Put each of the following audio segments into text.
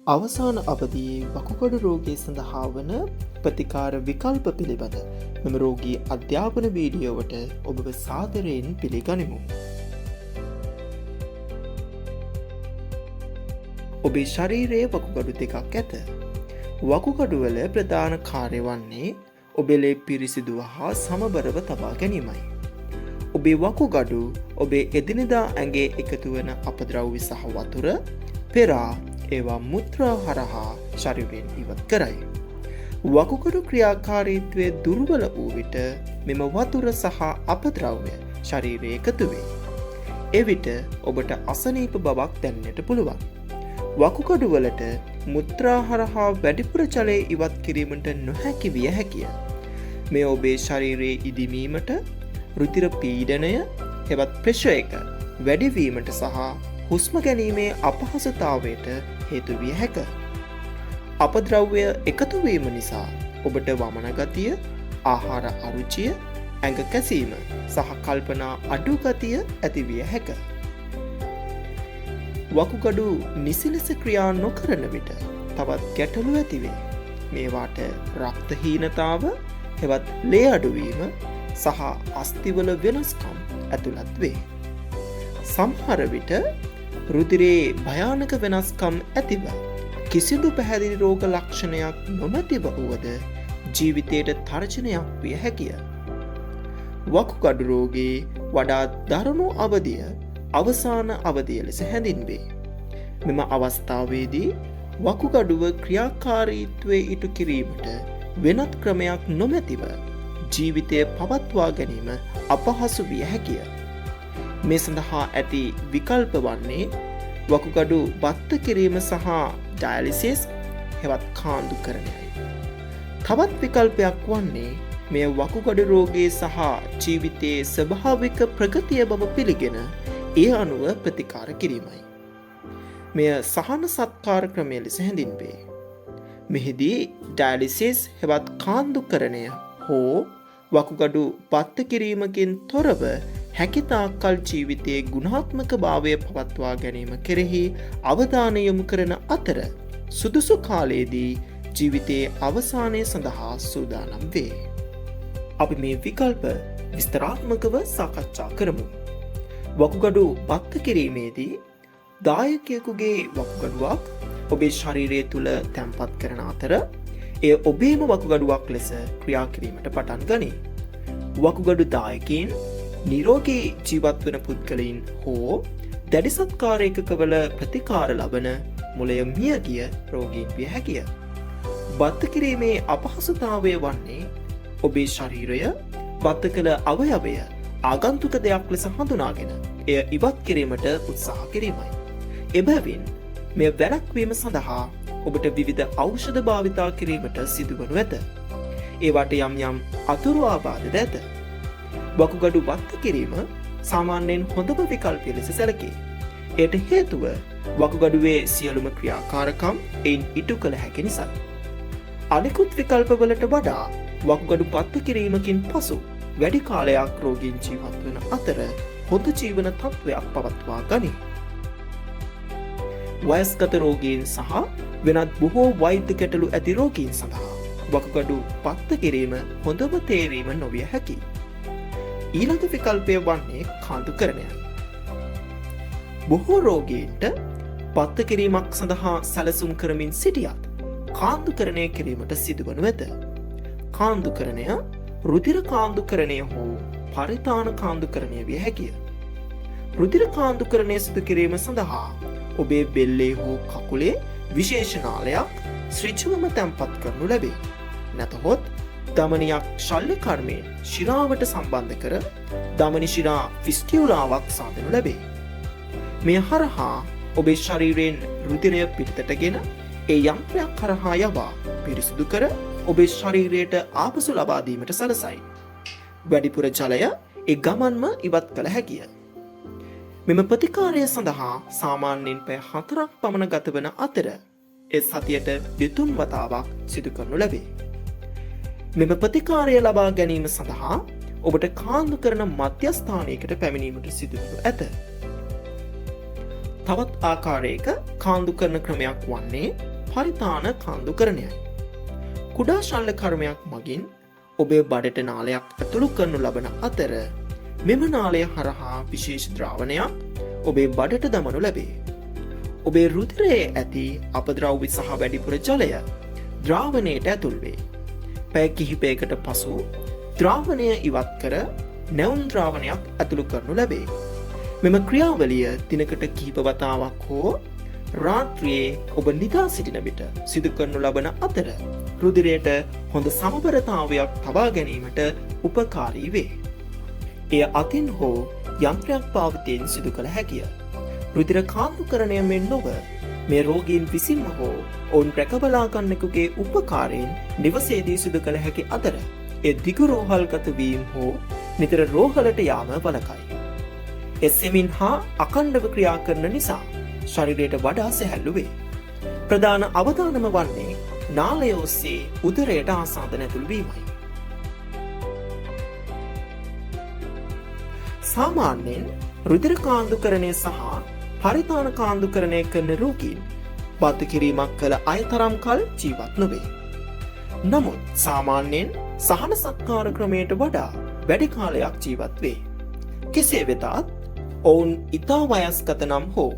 අවසාන අවධියේ වකුගඩු රෝගය සඳහා වන ප්‍රතිකාර විකල්ප පිළිබඳ මෙම රෝගී අධ්‍යාපන වීඩියෝවට ඔබව සාදරයෙන් පිළිගනිමු. ඔබේ ශරීරයේ වකුගඩු දෙකක් ඇත. වකුගඩුවල ප්‍රධාන කාර්ය වන්නේ ඔබේ පිරිසිදුව හා සමබරව තබා ගැනීමයි. ඔබේ වකුගඩු ඔබේ එදිනෙදා ඇඟේ එකතු වන අපද්‍රව්‍ය සහ වතුර පෙරා ඒවා මුත්‍රා හරහා ශරීරයෙන් ඉවත් කරයි. වකුගඩු ක්‍රියාකාරීත්වය දුර්වල වූ විට මෙම වතුර සහ අපද්‍රව්‍ය ශරීරයේ එකතු වේ. එවිට ඔබට අසනීප බවක් දැනෙන්නට පුළුවන්. වකුගඩු වලට මුත්‍රා හරහා වැඩිපුර ජලය ඉවත් කිරීමට නොහැකි විය හැකිය. මේ ඔබේ ශරීරයේ ඉදිමීමට, රුධිර පීඩනය හෙවත් ප්‍රෙෂර් එක වැඩිවීමට සහ හුස්ම ගැනීමේ අපහසුතාවයට හේතු විය හැක. අපද්‍රව්‍ය එකතු වීම නිසා ඔබට වමන ගතිය, ආහාර අරුචිය, ඇඟ කැසීම සහ කල්පනා අඩු ගතිය ඇති විය හැක. වකුගඩු නිසි ලෙස ක්‍රියා නොකරන විට තවත් ගැටලු ඇති වේ. මේවාට රක්තහීනතාව හෙවත් ලේ අඩුවීම සහ අස්ථිවල වෙනස්කම් ඇතුළත් වේ. සමහර විට රුධිරයේ භයානක වෙනස්කම් ඇතිව කිසිදු පැහැදිලි රෝග ලක්ෂණයක් නොමැතිව වුවද ජීවිතයට තර්ජනයක් විය හැකිය. වකුගඩු රෝගයේ වඩාත් දරුණු අවධිය අවසාන අවධිය ලෙස හැඳින්වේ. මෙම අවස්ථාවේදී වකුගඩුව ක්‍රියාකාරීත්වය ඉටු කිරීමට වෙනත් ක්‍රමයක් නොමැතිව ජීවිතය පවත්වා ගැනීම අපහසු විය හැකිය. මේ සඳහා ඇති විකල්ප වන්නේ වකුගඩු බත්ත කිරීම සහ ඩයලිසිස් හෙවත් කාන්දු කරණයයි. තවත් විකල්පයක් වන්නේ මෙය වකුගඩු රෝගයේ සහ ජීවිතයේ ස්වභාවික ප්‍රගතිය බව පිළිගෙන ඒ අනුව ප්‍රතිකාර කිරීමයි. මෙය සහන සත්කාර ක්‍රමය ලෙස හැඳින්වේ. මෙහිදී ඩයලිසිස් හෙවත් කාන්දු කරණය හෝ වකුගඩු බත්ත කිරීමකින් තොරව හැකිතාක්කල් ජීවිතයේ ගුණාත්මක භාවය පවත්වා ගැනීම කෙරෙහි අවධානය යොමු කරන අතර සුදුසු කාලයේදී ජීවිතයේ අවසානය සඳහා සූදානම් වේ. අපි මේ විකල්ප විස්තරාත්මකව සාකච්ඡා කරමු. වකුගඩු බත්ත කිරීමේදී දායකයෙකුගේ වකුගඩුවක් ඔබේ ශරීරය තුළ තැන්පත් කරන අතර එය ඔබේම වකුගඩුවක් ලෙස ක්‍රියා කිරීමට පටන් ගනී. වකුගඩු දායකයින් නිරෝගී ජීවත් වන පුද්ගලයින් හෝ දැඩි සත්කාර ඒකකවල ප්‍රතිකාර ලබන මුලය මිය ගිය රෝගීන් විය හැකිය. බත්ත කිරීමේ අපහසුතාවය වන්නේ ඔබේ ශරීරය බත්ත කළ අවයවය ආගන්තුක දෙයක් ලෙස හඳුනාගෙන එය ඉවත් කිරීමට උත්සාහ කිරීමයි. එබැවින් මෙය වැළැක්වීම සඳහා ඔබට විවිධ ඖෂධ භාවිතා කිරීමට සිදුවනු ඇත. ඒවට යම් යම් අතුරු ආබාධද ඇත. වකුගඩු බත්ත කිරීම සාමාන්‍යයෙන් හොඳම විකල්පය ලෙස සැලකේ. එයට හේතුව වකුගඩුවේ සියලුම ක්‍රියාකාරකම් එයින් ඉටු කළ හැකි නිසා. අනෙකුත් විකල්පවලට වඩා වකුගඩු බත්ත කිරීමකින් පසු වැඩි කාලයක් රෝගීන් ජීවත් වන අතර හොඳ ජීවන තත්ත්වයක් පවත්වා ගනී. වයස්ගත රෝගීන් සහ වෙනත් බොහෝ වෛද්‍ය ගැටලු ඇති රෝගීන් සඳහා වකුගඩු බත්ත කිරීම හොඳම තේරීම නොවිය හැකියි. ඊළඟ විකල්පය වන්නේ කාන්දු කරණය. බොහෝ රෝගීන්ට බත්ත කිරීමක් සඳහා සැලසුම් කරමින් සිටියත් කාන්දු කරණය කිරීමට සිදුවනු ඇත. කාන්දු කරණය රුධිර කාන්දු කරණය හෝ පරිතාන කාන්දු කරණය විය හැකිය. රුධිර කාන්දු කරණය සිදු කිරීම සඳහා ඔබේ බෙල්ලේ හෝ කකුලේ විශේෂනාලයක් ශ්‍රිජුවම තැන්පත් කරනු ලැබේ. නැතහොත් දමනියක් ශල්්‍ය කර්මයෙන් ශිරාවට සම්බන්ධ කර දමනි ශිරා ෆිස්ටියුලාවක් සාදනු ලැබේ. මෙය හරහා ඔබේ ශරීරයෙන් රුධිරය පිටතටගෙන ඒ යන්ත්‍රයක් කරහා යවා පිරිසිදු කර ඔබේ ශරීරයට ආපසු ලබාදීමට සලසයි. වැඩිපුර ජලය ඒ ගමන්ම ඉවත් කළ හැකිය. මෙම ප්‍රතිකාරය සඳහා සාමාන්‍යයෙන් පැය 4ක් පමණ ගතවන අතර ඒ සතියට 2-3 වතාවක් සිදු කරනු ලැබේ. මෙම ප්‍රතිකාරය ලබා ගැනීම සඳහා ඔබට කාන්දු කරන මධ්‍යස්ථානයකට පැමිණීමට සිදුවනු ඇත. තවත් ආකාරයක කාන්දු කරන ක්‍රමයක් වන්නේ පරිතාන කාන්දුකරණයයි. කුඩා ශල්‍ය කර්මයක් මගින් ඔබේ බඩට නාලයක් ඇතුළු කරනු ලබන අතර මෙම නාලය හරහා විශේෂ ද්‍රාවණයක් ඔබේ බඩට දමනු ලැබේ. ඔබේ රුධිරයේ ඇති අපද්‍රව්‍ය සහ වැඩිපුර ජලය ද්‍රාවණයට ඇතුල් වේ. පැය කිහිපයකට පසු ද්‍රාවණය ඉවත් කර නැවුම් ද්‍රාවණයක් ඇතුළු කරනු ලැබේ. මෙම ක්‍රියාවලිය දිනකට කිහිප වතාවක් හෝ රාත්‍රියේ ඔබ නිදා සිටින විට සිදු කරනු ලබන අතර රුධිරයට හොඳ සමබරතාවයක් තබා ගැනීමට උපකාරී වේ. එය අතින් හෝ යන්ත්‍රයක් පාවිතයෙන් සිදු කළ හැකිය. රුධිර කාන්දුකරණය මෙන් නොව මේ රෝගීන් විසින්ම හෝ ඔවුන් රැකබලා ගන්නෙකුගේ උපකාරයෙන් නිවසේදී සිදු කළ හැකි අතර ඒ දිගු රෝහල්ගත වීම හෝ නිතර රෝහලට යාම වළකයි. එසෙමින් හා අඛණ්ඩව ක්‍රියා කරන නිසා ශරීරයට වඩා සැහැල්ලු වේ. ප්‍රධාන අවධානම වන්නේ නාලය ඔස්සේ උදරයට ආසාදන ඇතුළු වීමයි. සාමාන්‍යයෙන් රුධිර කාන්දුකරණය සහ පරිතාන කාන්දුකරණය කරන රෝගීන් බද්ධ කිරීමක් කළ අය තරම් කල් ජීවත් නොවේ. නමුත් සාමාන්‍යයෙන් සහන සත්කාර ක්‍රමයට වඩා වැඩි කාලයක් ජීවත් වේ. කෙසේ වෙතත් ඔවුන් ඉතා වයස්ගත නම් හෝ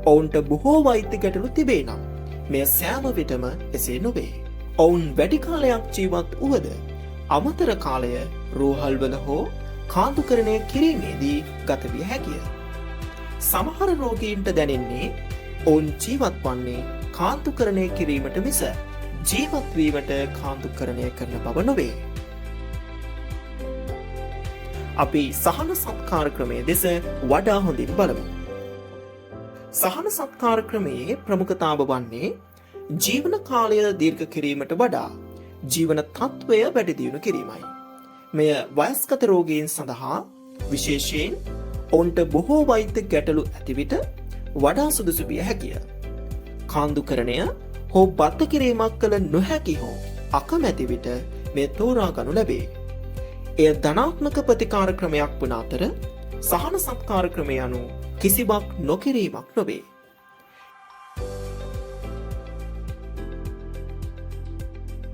ඔවුන්ට බොහෝ වෛද්‍ය ගැටලු තිබේ නම් මෙය සෑම විටම එසේ නොවේ. ඔවුන් වැඩි කාලයක් ජීවත් වුවද අමතර කාලය රෝහල්වල හෝ කාන්දුකරණය කිරීමේදී ගත විය හැකිය. සමහර රෝගීන්ට දැනෙන්නේ ඔවුන් ජීවත් වන්නේ කාන්දුකරණය කිරීමට මිස ජීවත්වීමට කාන්දුකරණය කරන බව නොවේ. අපි සහන සත්කාර ක්‍රමය දෙස වඩා හොඳින් බලමු. සහන සත්කාර ක්‍රමයේ ප්‍රමුඛතාව වන්නේ ජීවන කාලය දීර්ඝ කිරීමට වඩා ජීවන තත්ත්වය වැඩි දියුණු කිරීමයි. මෙය වයස්ගත රෝගීන් සඳහා විශේෂයෙන් ඔවුන්ට බොහෝ වෛද්‍ය ගැටලු ඇති විට වඩා සුදුසු විය හැකිය. කාන්දුකරණය හෝ බද්ධ කිරීමක් කළ නොහැකි හෝ අකමැති විට මේ තෝරා ගනු ලැබේ. එය ධනාත්මක ප්‍රතිකාර ක්‍රමයක් වන අතර සහන සත්කාර ක්‍රමය යනු කිසිවක් නොකිරීමක් නොවේ.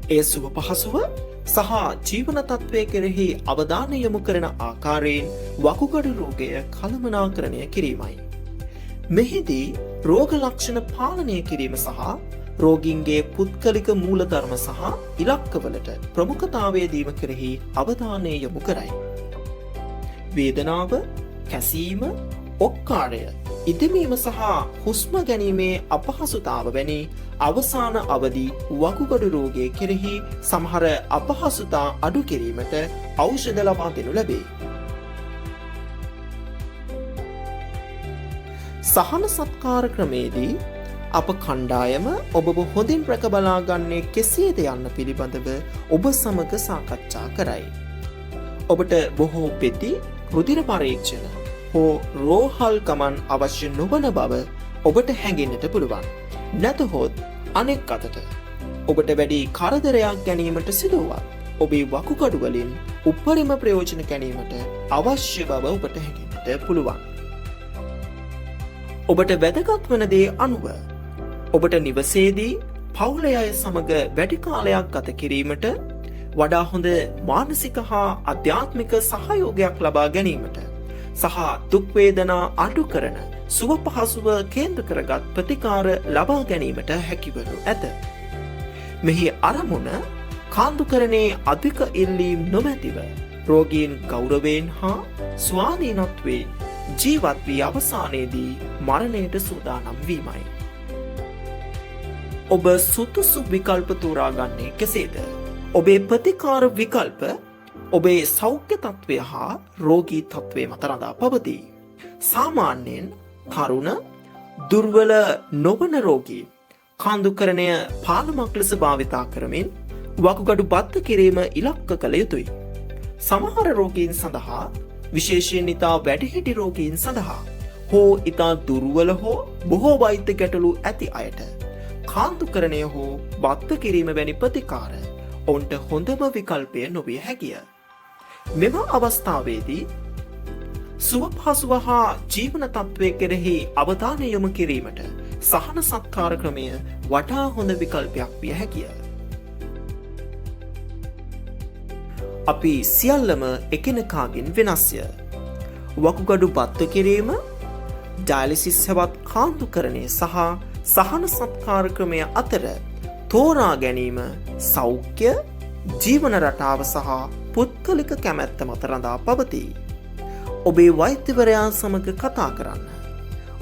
එය සුව පහසුව සහ ජීවන තත්ත්වය කෙරෙහි අවධානය යොමු කරන ආකාරයෙන් වකුගඩු රෝගය කළමනාකරණය කිරීමයි. මෙහිදී රෝග ලක්ෂණ පාලනය කිරීම සහ රෝගීන්ගේ පුද්ගලික මූලධර්ම සහ ඉලක්කවලට ප්‍රමුඛතාවය දීම කෙරෙහි අවධානය යොමු කරයි. වේදනාව, කැසීම, ඔක්කාරය, ඉදමීම සහ හුස්ම ගැනීමේ අපහසුතාව වැනි අවසාන අවදි වකුගඩු රෝගය කෙරෙහි සමහර අපහසුතා අඩු කිරීමට ඖෂධ ලබා දෙනු ලැබේ. සහන සත්කාර ක්‍රමේදී අප කණ්ඩායම ඔබව හොඳින් රැකබලා ගන්නේ කෙසේද යන්න පිළිබඳව ඔබ සමග සාකච්ඡා කරයි. ඔබට බොහෝ පෙති රුධිර පරීක්ෂණ හෝ රෝහල් ගමන් අවශ්‍ය නොවන බව ඔබට හැඟෙන්නට පුළුවන්. නැතහොත් අනෙක් අතට ඔබට වැඩි කරදරයක් ගැනීමට සිදුවත් ඔබේ වකුගඩු වලින් උපරිම ප්‍රයෝජන ගැනීමට අවශ්‍ය බව ඔබට හැඟෙන්නට පුළුවන්. ඔබට වැදගත් වන දේ අනුව ඔබට නිවසේදී පවුලේ අය සමග වැඩි කාලයක් ගත කිරීමට වඩා හොඳ මානසික හා අධ්‍යාත්මික සහයෝගයක් ලබා ගැනීමට සහ දුක් වේදනා අඩු කරන සුව පහසුව කේන්ද්‍ර කරගත් ප්‍රතිකාර ලබා ගැනීමට හැකිවනු ඇත. මෙහි අරමුණ කාන්දුකරණයේ අධික ඉල්ලීම් නොමැතිව රෝගීන් ගෞරවයෙන් හා ස්වාධීනත්වයෙන් ජීවත් වී අවසානයේදී මරණයට සූදානම් වීමයි. ඔබ සුදුසු විකල්ප තෝරාගන්නේ කෙසේද? ඔබේ ප්‍රතිකාර විකල්ප ඔබේ සෞඛ්‍ය තත්ත්වය හා රෝගී තත්ත්වය මත රඳා පවතී. සාමාන්‍යයෙන් තරුණ දුර්වල නොවන රෝගී කාන්දුකරණය පාලමක් ලෙස භාවිතා කරමින් වකුගඩු බද්ධ කිරීම ඉලක්ක කළ යුතුයි. සමහර රෝගීන් සඳහා විශේෂයෙන් ඉතා වැඩිහිටි රෝගීන් සඳහා හෝ ඉතා දුර්වල හෝ බොහෝ වෛද්‍ය ගැටලු ඇති අයට කාන්දුකරණය හෝ බද්ධ කිරීම වැනි ප්‍රතිකාර ඔවුන්ට හොඳම විකල්පය නොවිය හැකිය. මෙම අවස්ථාවේදී සුවපහසුව හා ජීවන තත්ත්වය කෙරෙහි අවධානය යොමු කිරීමට සහන සත්කාර ක්‍රමය වඩා හොඳ විකල්පයක් විය හැකිය. අපි සියල්ලම එකිනෙකාගෙන් වෙනස්ය. වකුගඩු බත්ව කිරීම, ඩයලිසිස් හෙවත් කාන්දුකරණය සහ සහන සත්කාර ක්‍රමය අතර තෝරා ගැනීම සෞඛ්‍ය, ජීවන රටාව සහ පුද්ගලික කැමැත්ත මත රඳා පවතී. ඔබේ වෛද්‍යවරයා සමග කතා කරන්න.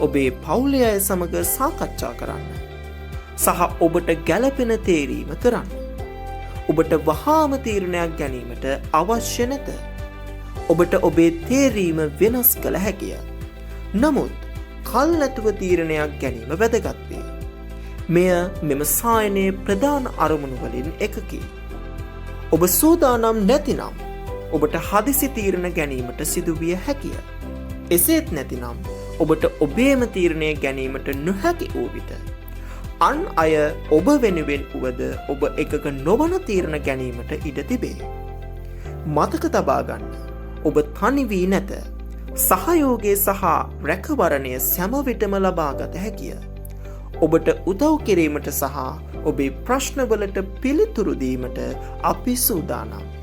ඔබේ පවුලේ අය සමග සාකච්ඡා කරන්න. සහ ඔබට ගැළපෙන තේරීම කරන්න. ඔබට වහාම තීරණයක් ගැනීමට අවශ්‍ය නැත. ඔබට ඔබේ තේරීම වෙනස් කළ හැකිය. නමුත් කල් නැතුව තීරණයක් ගැනීම වැදගත් වේ. මෙය මෙම සායනයේ ප්‍රධාන අරමුණු වලින් එකකි. ඔබ සූදානම් නැතිනම් ඔබට හදිසි තීරණ ගැනීමට සිදුවිය හැකිය. එසේත් නැතිනම් ඔබට ඔබේම තීරණය ගැනීමට නොහැකි වූ විට අන් අය ඔබ වෙනුවෙන් වුවද ඔබ එකක නොවන තීරණ ගැනීමට ඉඩ තිබේ. මතක තබා ගන්න. ඔබ තනි වී නැත. සහයෝගය සහ රැකවරණය සෑම විටම ලබාගත හැකිය. ඔබට උදව් කිරීමට සහ ඔබේ ප්‍රශ්නවලට පිළිතුරු දීමට අපි සූදානම්.